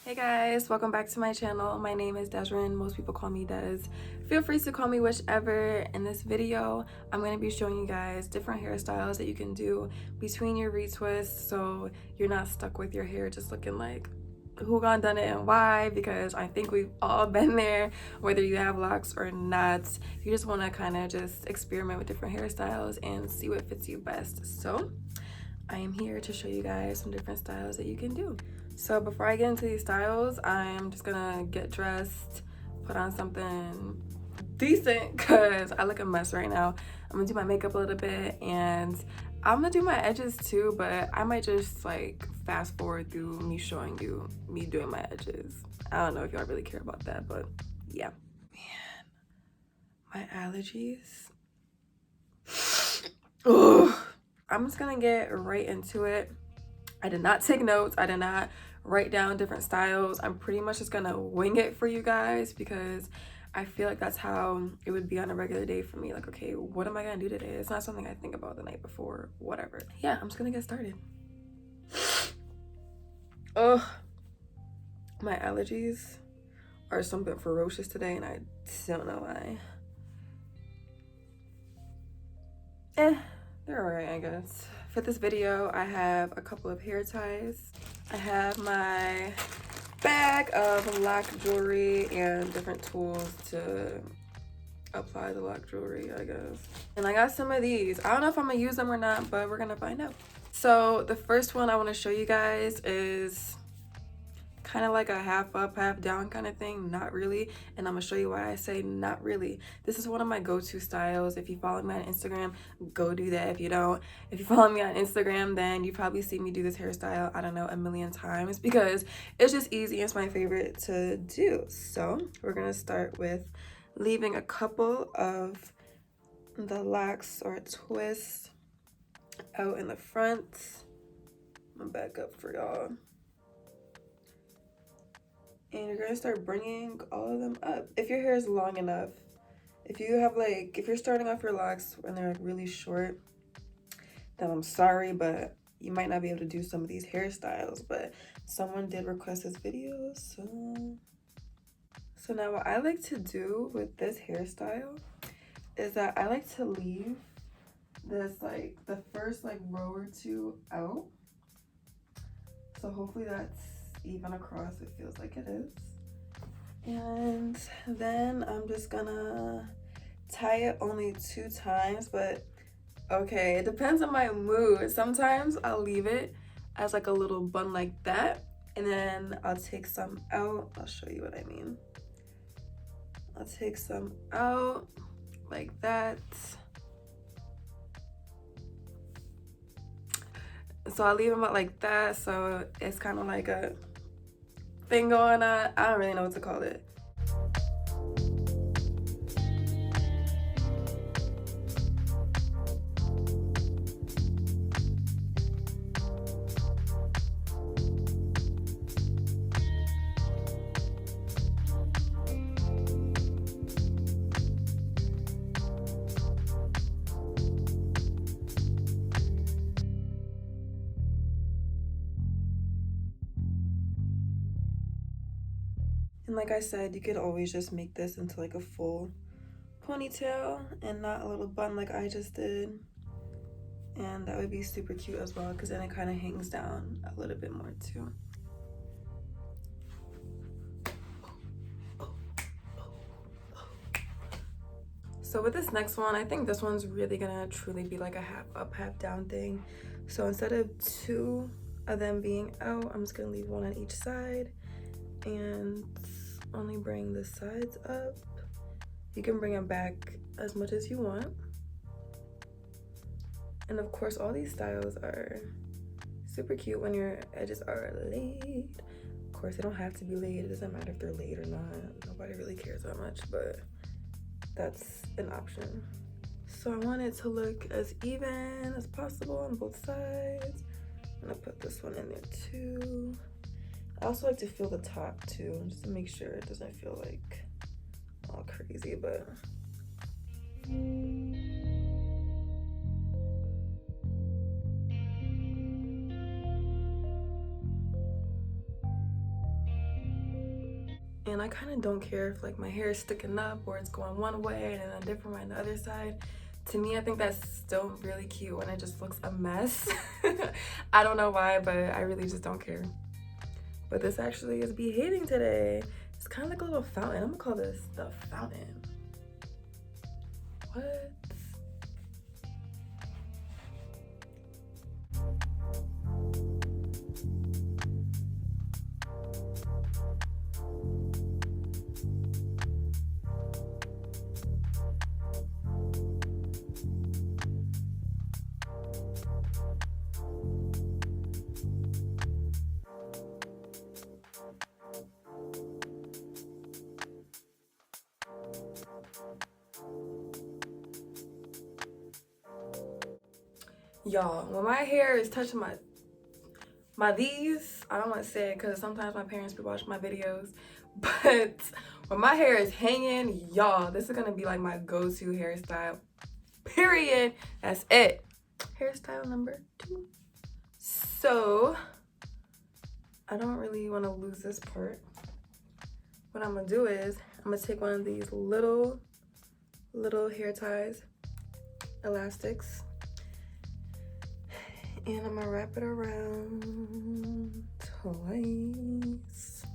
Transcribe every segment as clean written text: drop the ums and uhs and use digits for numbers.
Hey guys, welcome back to my channel. My name is DESZREN. Most people call me Des. Feel free to call me whichever. In this video, I'm going to be showing you guys different hairstyles that you can do between your retwists so you're not stuck with your hair just looking like who gone done it and why, because I think we've all been there, whether you have locks or not. You just want to kind of just experiment with different hairstyles and see what fits you best. So I am here to show you guys some different styles that you can do. So before I get into these styles, I'm just gonna get dressed, put on something decent because I look a mess right now. I'm gonna do my makeup a little bit and I'm gonna do my edges too, but I might just like fast forward through me showing you me doing my edges. I don't know if y'all really care about that, but yeah. Man, my allergies. Ugh. I'm just gonna get right into it. I did not take notes. I did not write down different styles. I'm pretty much just gonna wing it for you guys because I feel like that's how it would be on a regular day for me. Like, okay, what am I gonna do today? It's not something I think about the night before, whatever. Yeah, I'm just gonna get started. Ugh, my allergies are something ferocious today and I don't know why. They're alright, I guess. For this video, I have a couple of hair ties. I have my bag of lock jewelry and different tools to apply the lock jewelry, I guess. And I got some of these. I don't know if I'm gonna use them or not, but we're gonna find out. So the first one I want to show you guys is kind of like a half up, half down kind of thing. Not really. And I'm gonna show you why I say not really. This is one of my go-to styles. If you follow me on Instagram, go do that. If you don't, if you follow me on Instagram, then you probably see me do this hairstyle, I don't know, a million times because it's just easy. It's my favorite to do. So we're gonna start with leaving a couple of the locks or twists out in the front. I'm gonna back up for y'all. And you're gonna start bringing all of them up if your hair is long enough. If you have like, if you're starting off your locks and they're like really short, then I'm sorry, but you might not be able to do some of these hairstyles. But someone did request this video, so now what I like to do with this hairstyle is that I like to leave this like the first like row or two out. So hopefully that's even across. It feels like it is. And then I'm just gonna tie it only 2 times, but okay, it depends on my mood. Sometimes I'll leave it as like a little bun like that, and then I'll take some out. I'll show you what I mean. I'll take some out like that. So I'll leave them out like that, so it's kind of like a thing going on. I don't really know what to call it. And like I said, you could always just make this into like a full ponytail and not a little bun like I just did. And that would be super cute as well because then it kind of hangs down a little bit more too. So with this next one, I think this one's really gonna truly be like a half up, half down thing. So instead of 2 of them being out, I'm just gonna leave 1 on each side and only bring the sides up. You can bring them back as much as you want. And of course, all these styles are super cute when your edges are laid. Of course, they don't have to be laid. It doesn't matter if they're laid or not. Nobody really cares that much, but that's an option. So I want it to look as even as possible on both sides. I'm gonna put this one in there too. I also like to feel the top too, just to make sure it doesn't feel like all crazy, but And I kind of don't care if like my hair is sticking up or it's going one way and then a different way on the other side. To me, I think that's still really cute when it just looks a mess. I don't know why, but I really just don't care. But this actually is behaving today. It's kind of like a little fountain. I'm gonna call this the fountain. What? Y'all, when my hair is touching my these, I don't want to say it because sometimes my parents be watching my videos, but when my hair is hanging, y'all, this is gonna be like my go-to hairstyle, period. That's it. Hairstyle number 2. So I don't really want to lose this part. What I'm gonna do is I'm gonna take one of these little hair ties elastics, and I'm gonna wrap it around twice.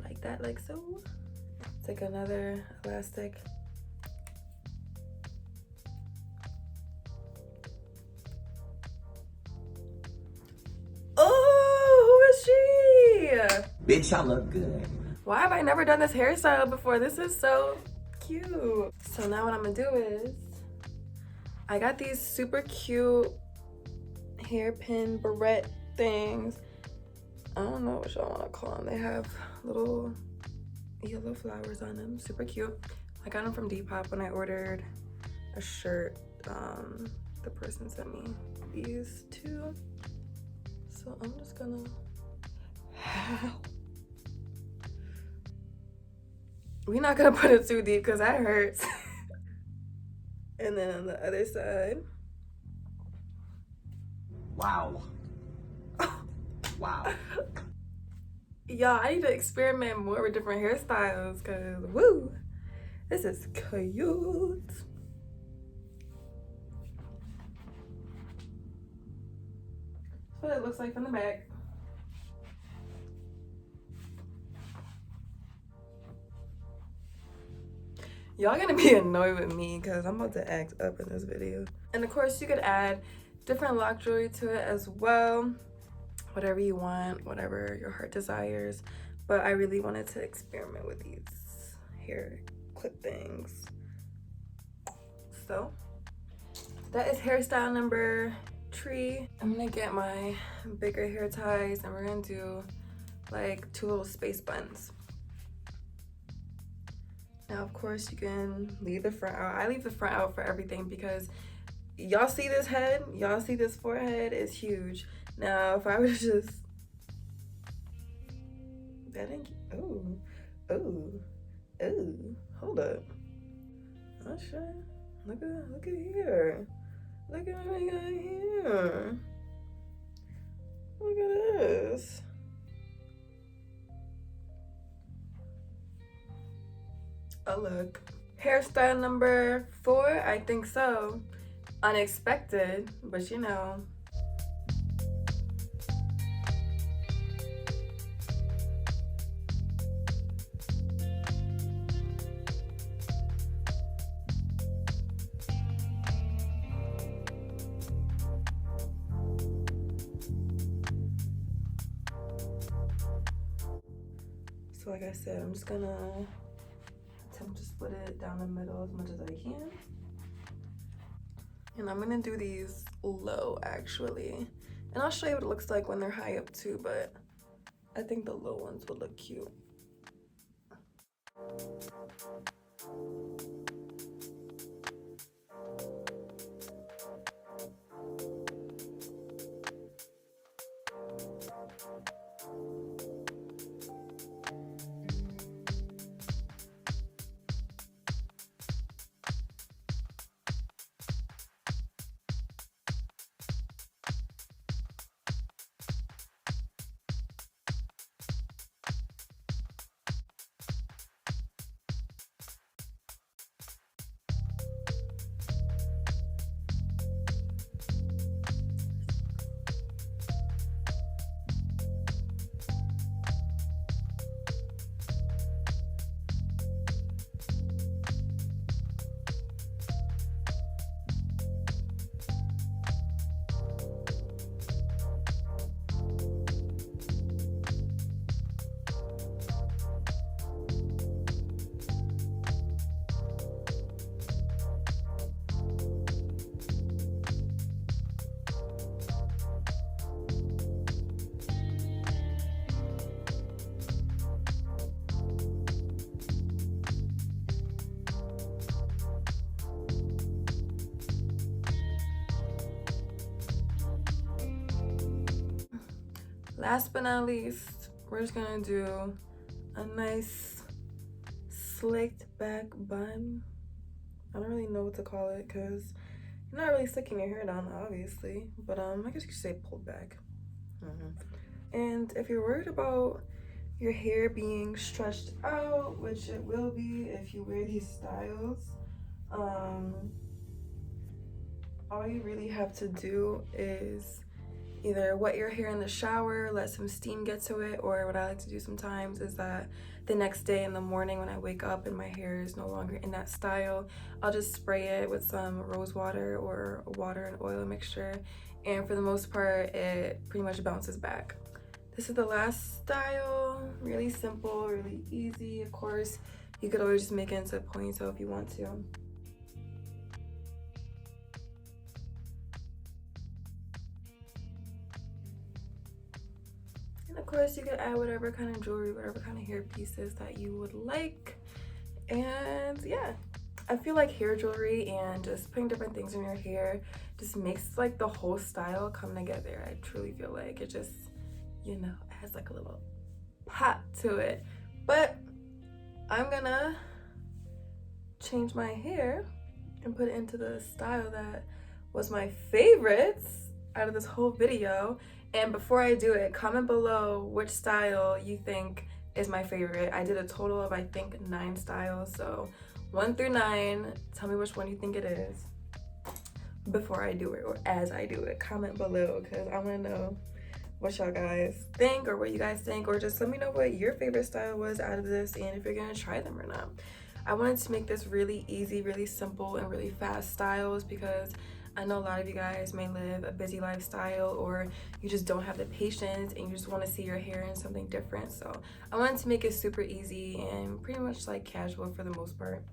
Like that, like so. Take another elastic. Oh, who is she? Bitch, I look good. Why have I never done this hairstyle before? This is so cute. So now what I'm gonna do is, I got these super cute hairpin barrette things. I don't know what y'all want to call them. They have little yellow flowers on them. Super cute. I got them from Depop when I ordered a shirt. The person sent me these 2. So I'm just gonna... We're not gonna put it too deep because that hurts. And then on the other side. Wow. Wow. Y'all, I need to experiment more with different hairstyles because, woo, this is cute. That's what it looks like from the back. Y'all gonna be annoyed with me because I'm about to act up in this video. And of course, you could add different lock jewelry to it as well. Whatever you want, whatever your heart desires. But I really wanted to experiment with these hair clip things. So that is hairstyle number 3. I'm gonna get my bigger hair ties and we're gonna do like 2 little space buns. Now, of course, you can leave the front out. I leave the front out for everything because y'all see this head, y'all see this forehead is huge. Now, if I was just, that ain't, hold up. Oh shit, look at here. Look at what I got here. Look at this. Oh look. Hairstyle number 4, I think so. Unexpected, but you know. So like I said, I'm just gonna attempt to split it down the middle as much as I can. And I'm gonna do these low actually. And I'll show you what it looks like when they're high up too, but I think the low ones would look cute. last but not least, we're just gonna do a nice slicked back bun. I don't really know what to call it because you're not really slicking your hair down, obviously, but I guess you could say pulled back. And if you're worried about your hair being stretched out, which it will be if you wear these styles, all you really have to do is either wet your hair in the shower, let some steam get to it, or what I like to do sometimes is that the next day in the morning when I wake up and my hair is no longer in that style, I'll just spray it with some rose water or water and oil mixture, and for the most part it pretty much bounces back. This is the last style, really simple, really easy. Of course, you could always just make it into a ponytail if you want to. Of course, you could add whatever kind of jewelry, whatever kind of hair pieces that you would like. And yeah, I feel like hair jewelry and just putting different things in your hair just makes like the whole style come together. I truly feel like it just, you know, has like a little pop to it. But I'm gonna change my hair and put it into the style that was my favorites out of this whole video. And before I do it, comment below which style you think is my favorite. I did a total of I think 9 styles, so 1 through 9, tell me which one you think it is before I do it or as I do it. Comment below because I want to know what y'all guys think or what you guys think, or just let me know what your favorite style was out of this and if you're gonna try them or not. I wanted to make this really easy, really simple, and really fast styles because I know a lot of you guys may live a busy lifestyle or you just don't have the patience and you just want to see your hair in something different. So I wanted to make it super easy and pretty much like casual for the most part.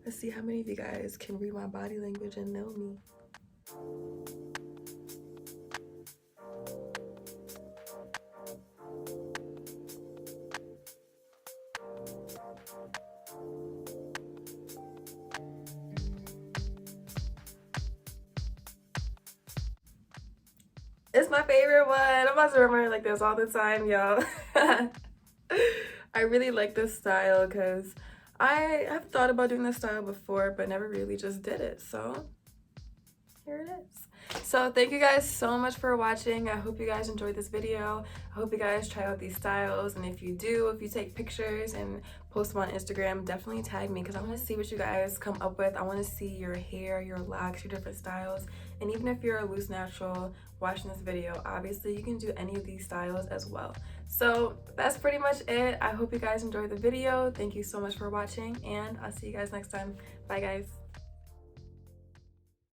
Let's see how many of you guys can read my body language and know me. It's my favorite one. I'm about to remember like this all the time, y'all. I really like this style because I have thought about doing this style before, but never really just did it. So here it is. So thank you guys so much for watching. I hope you guys enjoyed this video. I hope you guys try out these styles, and if you do, if you take pictures and post them on Instagram, definitely tag me because I want to see what you guys come up with. I want to see your hair, your locks, your different styles, and even if you're a loose natural watching this video, obviously you can do any of these styles as well. So that's pretty much it. I hope you guys enjoyed the video. Thank you so much for watching, and I'll see you guys next time. Bye guys.